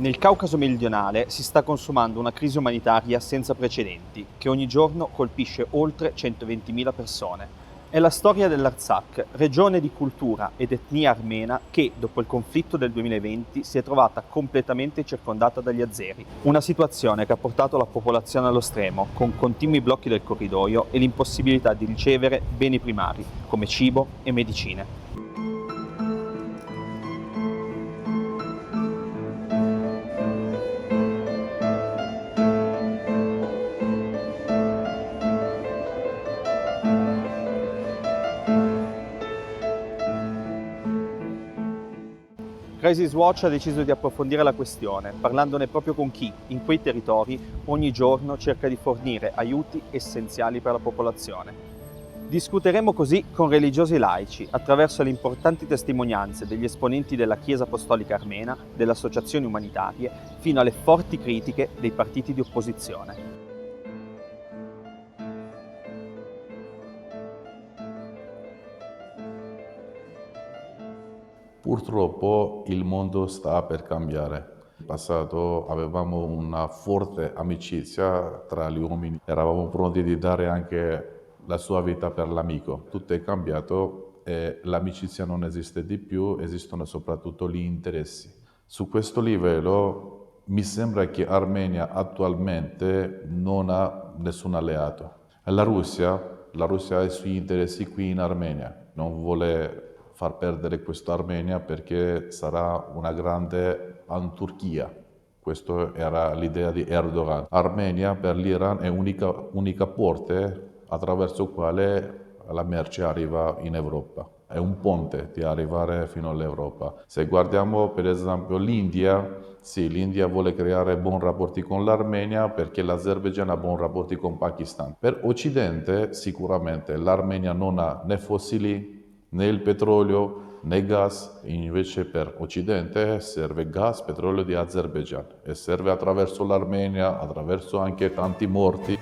Nel Caucaso meridionale si sta consumando una crisi umanitaria senza precedenti, che ogni giorno colpisce oltre 120.000 persone. È la storia dell'Artsakh, regione di cultura ed etnia armena che, dopo il conflitto del 2020, si è trovata completamente circondata dagli azeri. Una situazione che ha portato la popolazione allo stremo, con continui blocchi del corridoio e l'impossibilità di ricevere beni primari, come cibo e medicine. Crisiswatch ha deciso di approfondire la questione, parlandone proprio con chi, in quei territori, ogni giorno cerca di fornire aiuti essenziali per la popolazione. Discuteremo così con religiosi e laici, attraverso le importanti testimonianze degli esponenti della Chiesa Apostolica Armena, delle associazioni umanitarie, fino alle forti critiche dei partiti di opposizione. Purtroppo il mondo sta per cambiare. In passato avevamo una forte amicizia tra gli uomini, eravamo pronti di dare anche la sua vita per l'amico. Tutto è cambiato e l'amicizia non esiste di più, esistono soprattutto gli interessi. Su questo livello mi sembra che Armenia attualmente non ha nessun alleato. La Russia ha i suoi interessi qui in Armenia, non vuole far perdere questa Armenia perché sarà una grande Turchia. Questa era l'idea di Erdogan. Armenia per l'Iran è unica porta attraverso quale la merce arriva in Europa. È un ponte di arrivare fino all'Europa. Se guardiamo per esempio l'India, sì, l'India vuole creare buoni rapporti con l'Armenia perché l'Azerbaigian ha buoni rapporti con Pakistan. Per Occidente sicuramente l'Armenia non ha né fossili, né il petrolio, né gas, invece per Occidente serve gas, petrolio di Azerbaigian e serve attraverso l'Armenia, attraverso anche tanti morti.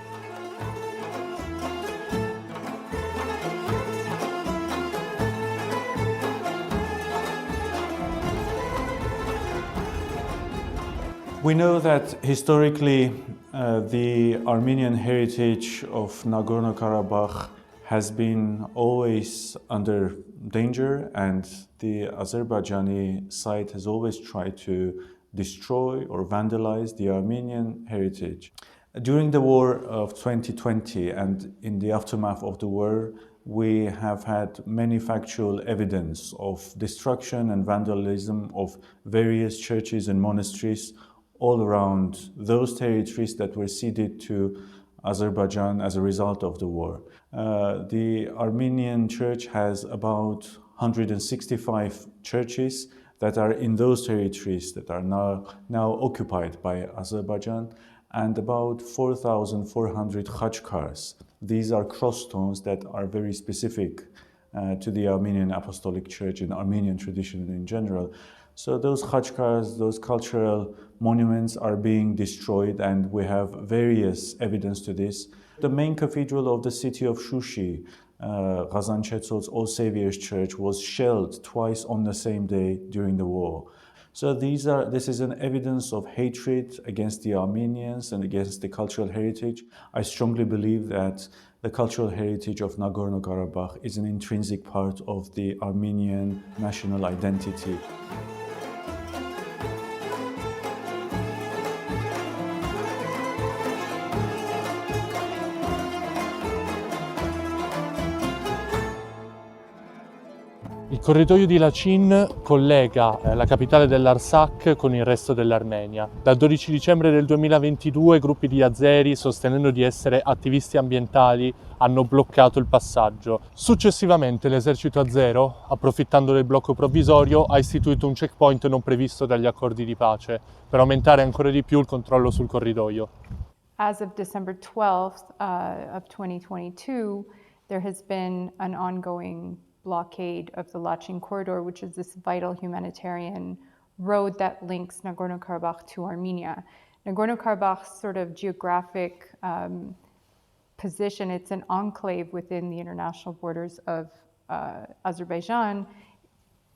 We know that historically the Armenian heritage of Nagorno-Karabakh has been always under danger, and the Azerbaijani side has always tried to destroy or vandalize the Armenian heritage. During the war of 2020 and in the aftermath of the war, we have had many factual evidence of destruction and vandalism of various churches and monasteries all around those territories that were ceded to Azerbaijan as a result of the war. The Armenian church has about 165 churches that are in those territories that are now occupied by Azerbaijan, and about 4,400 khachkars. These are cross stones that are very specific to the Armenian Apostolic Church and Armenian tradition in general. So those khachkars, those cultural monuments are being destroyed, and we have various evidence to this. The main cathedral of the city of Shushi, Ghazanchetsov's All Saviors Church, was shelled twice on the same day during the war. So this is an evidence of hatred against the Armenians and against the cultural heritage. I strongly believe that the cultural heritage of Nagorno-Karabakh is an intrinsic part of the Armenian national identity. Il corridoio di Lachin collega la capitale dell'Artsakh con il resto dell'Armenia. Dal 12 dicembre del 2022 gruppi di azeri, sostenendo di essere attivisti ambientali, hanno bloccato il passaggio. Successivamente l'esercito azero, approfittando del blocco provvisorio, ha istituito un checkpoint non previsto dagli accordi di pace per aumentare ancora di più il controllo sul corridoio. As of December 12th of 2022, there has been an ongoing blockade of the Lachin corridor, which is this vital humanitarian road that links Nagorno-Karabakh to Armenia. Nagorno-Karabakh's sort of geographic position, it's an enclave within the international borders of Azerbaijan.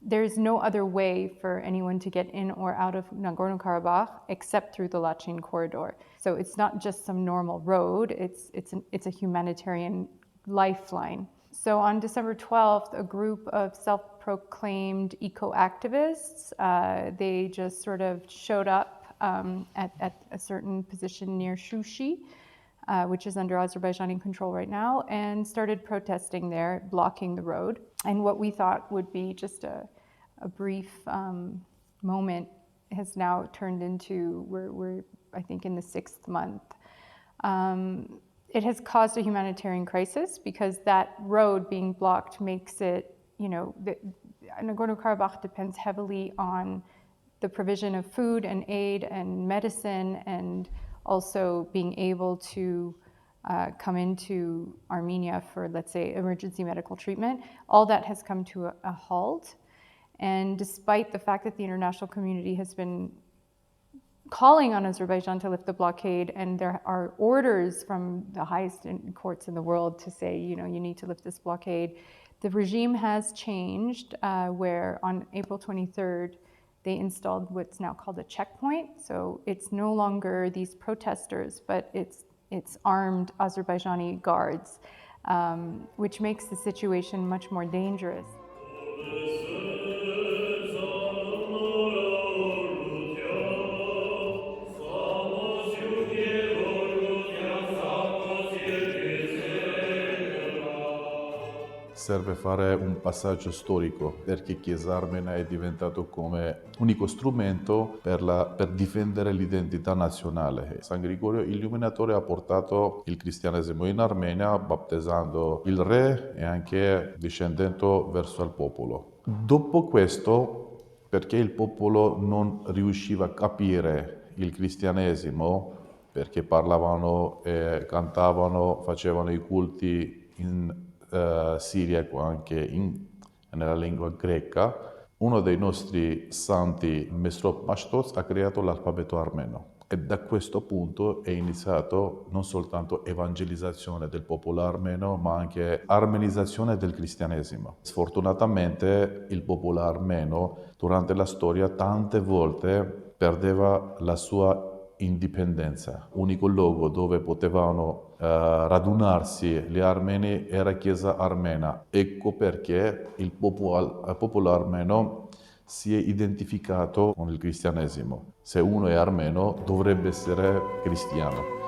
There's no other way for anyone to get in or out of Nagorno-Karabakh except through the Lachin corridor. So it's not just some normal road, it's a humanitarian lifeline. So on December 12th, a group of self-proclaimed eco-activists, they just sort of showed up at a certain position near Shushi, which is under Azerbaijani control right now, and started protesting there, blocking the road. And what we thought would be just a brief moment has now turned into, we're I think in the 6th month. It has caused a humanitarian crisis because that road being blocked makes it, Nagorno-Karabakh depends heavily on the provision of food and aid and medicine, and also being able to come into Armenia for, let's say, emergency medical treatment. All that has come to a halt. And despite the fact that the international community has been calling on Azerbaijan to lift the blockade, and there are orders from the highest courts in the world to say, you need to lift this blockade, the regime has changed, where on April 23rd, they installed what's now called a checkpoint. So it's no longer these protesters, but it's armed Azerbaijani guards, which makes the situation much more dangerous. Serve fare un passaggio storico perché Chiesa armena è diventato come unico strumento per difendere l'identità nazionale. San Gregorio Illuminatore ha portato il cristianesimo in Armenia battezzando il re e anche discendendo verso il popolo. Dopo questo, perché il popolo non riusciva a capire il cristianesimo, perché parlavano, cantavano, facevano i culti in siriaco, anche nella lingua greca, uno dei nostri santi, Mesrop Mashtoz, ha creato l'alfabeto armeno. E da questo punto è iniziato non soltanto evangelizzazione del popolo armeno, ma anche armenizzazione del cristianesimo. Sfortunatamente il popolo armeno durante la storia tante volte perdeva la sua indipendenza. L'unico luogo dove potevano radunarsi gli armeni era Chiesa armena. Ecco perché il popolo armeno si è identificato con il cristianesimo. Se uno è armeno dovrebbe essere cristiano.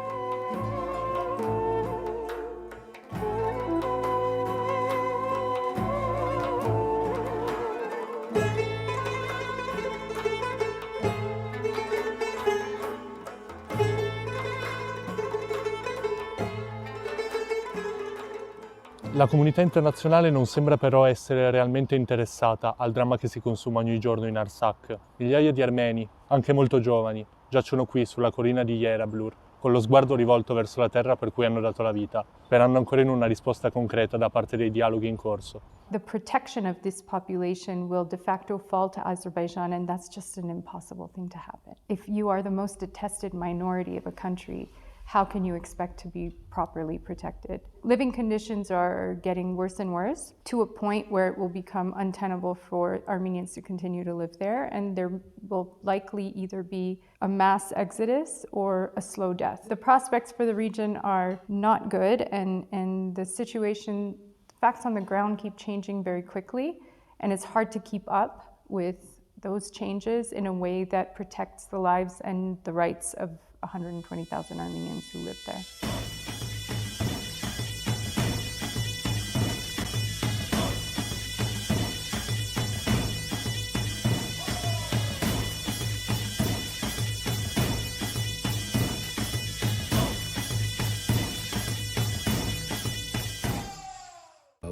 La comunità internazionale non sembra però essere realmente interessata al dramma che si consuma ogni giorno in Artsakh. Migliaia di armeni, anche molto giovani, giacciono qui sulla collina di Yerablur, con lo sguardo rivolto verso la terra per cui hanno dato la vita, sperando ancora in una risposta concreta da parte dei dialoghi in corso. The protection of this population will de facto fall to Azerbaijan, and that's just an impossible thing to happen. If you are the most detested minority of a country, how can you expect to be properly protected? Living conditions are getting worse and worse to a point where it will become untenable for Armenians to continue to live there, and there will likely either be a mass exodus or a slow death. The prospects for the region are not good, and the situation, facts on the ground keep changing very quickly, and it's hard to keep up with those changes in a way that protects the lives and the rights of 120,000 Armenians who live there.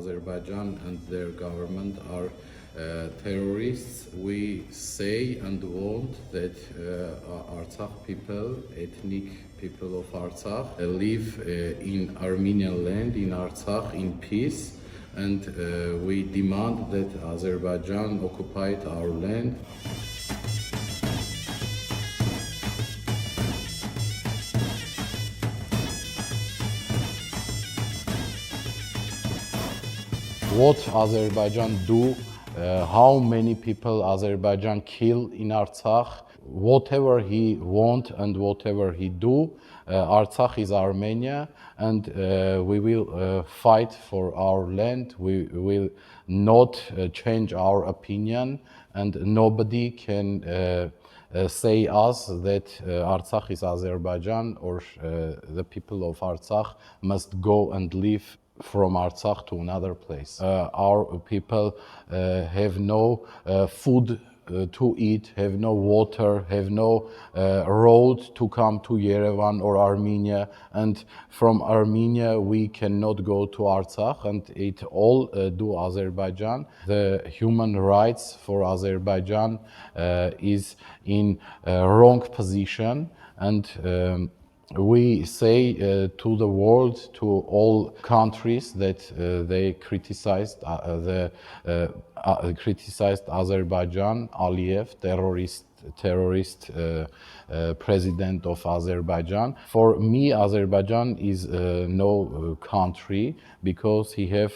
Azerbaijan and their government are terrorists. We say and want that Artsakh people, ethnic people of Artsakh, live in Armenian land, in Artsakh, in peace, and we demand that Azerbaijan occupied our land. What Azerbaijan do, how many people Azerbaijan kill in Artsakh, whatever he want and whatever he do, Artsakh is Armenia, and we will fight for our land. We will not change our opinion, and nobody can say us that Artsakh is Azerbaijan, or the people of Artsakh must go and live from Artsakh to another place. Our people have no food to eat, have no water, have no road to come to Yerevan or Armenia, and from Armenia we cannot go to Artsakh, and it all do Azerbaijan. The human rights for Azerbaijan is in wrong position, and we say to the world, to all countries, that they criticized criticized Azerbaijan, Aliyev, terrorist president of Azerbaijan. For me, Azerbaijan is no country, because he have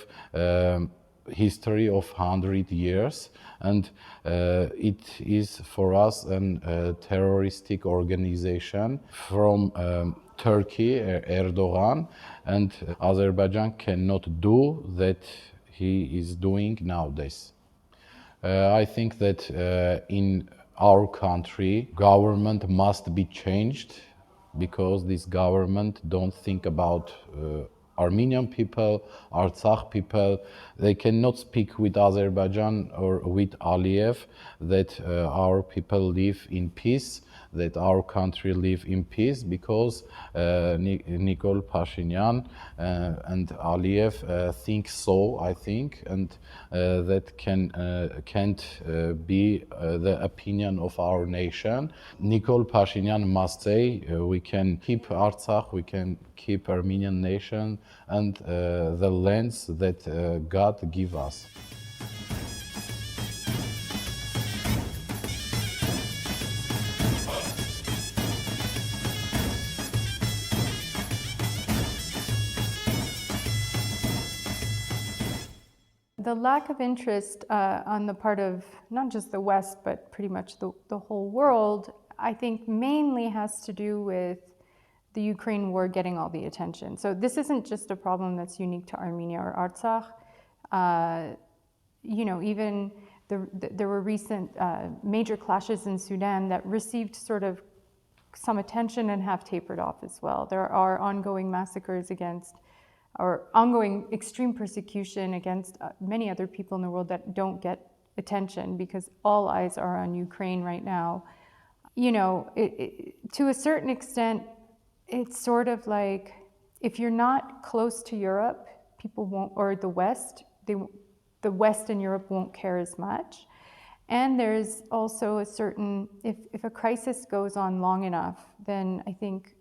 history of 100 years, and it is for us a terroristic organization from Turkey, Erdogan, and Azerbaijan cannot do that he is doing nowadays. I think that in our country, government must be changed, because this government don't think about Armenian people, Artsakh people. They cannot speak with Azerbaijan or with Aliyev that our people live in peace, that our country live in peace, because Nikol Pashinyan and Aliyev think so, I think, and that can't be the opinion of our nation. Nikol Pashinyan must say we can keep Artsakh, we can keep Armenian nation and the lands that God give us. The lack of interest on the part of not just the West, but pretty much the whole world, I think mainly has to do with the Ukraine war getting all the attention. So this isn't just a problem that's unique to Armenia or Artsakh. Even there were recent major clashes in Sudan that received sort of some attention and have tapered off as well. There are ongoing massacres against, or ongoing extreme persecution against many other people in the world that don't get attention, because all eyes are on Ukraine right now. To a certain extent, it's sort of like, if you're not close to Europe, people won't, or the West, the West and Europe won't care as much. And there's also a certain, if a crisis goes on long enough, then I think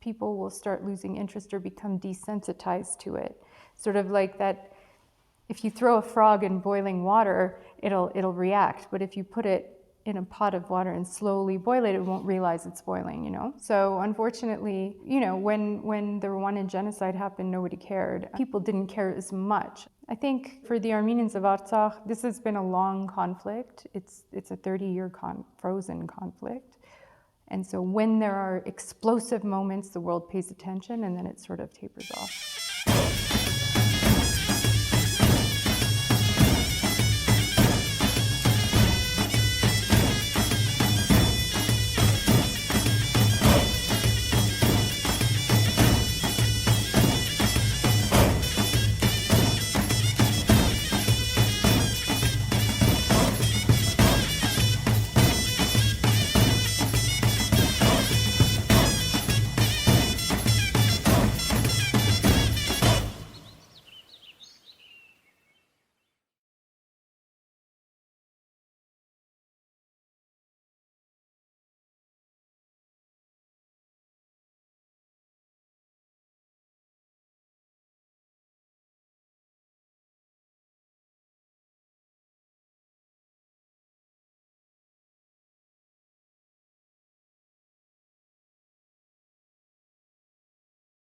people will start losing interest or become desensitized to it. Sort of like that, if you throw a frog in boiling water, it'll react. But if you put it in a pot of water and slowly boil it, it won't realize it's boiling, So unfortunately, when the Rwandan genocide happened, nobody cared. People didn't care as much. I think for the Armenians of Artsakh, this has been a long conflict. It's a 30-year frozen conflict. And so when there are explosive moments, the world pays attention, and then it sort of tapers off.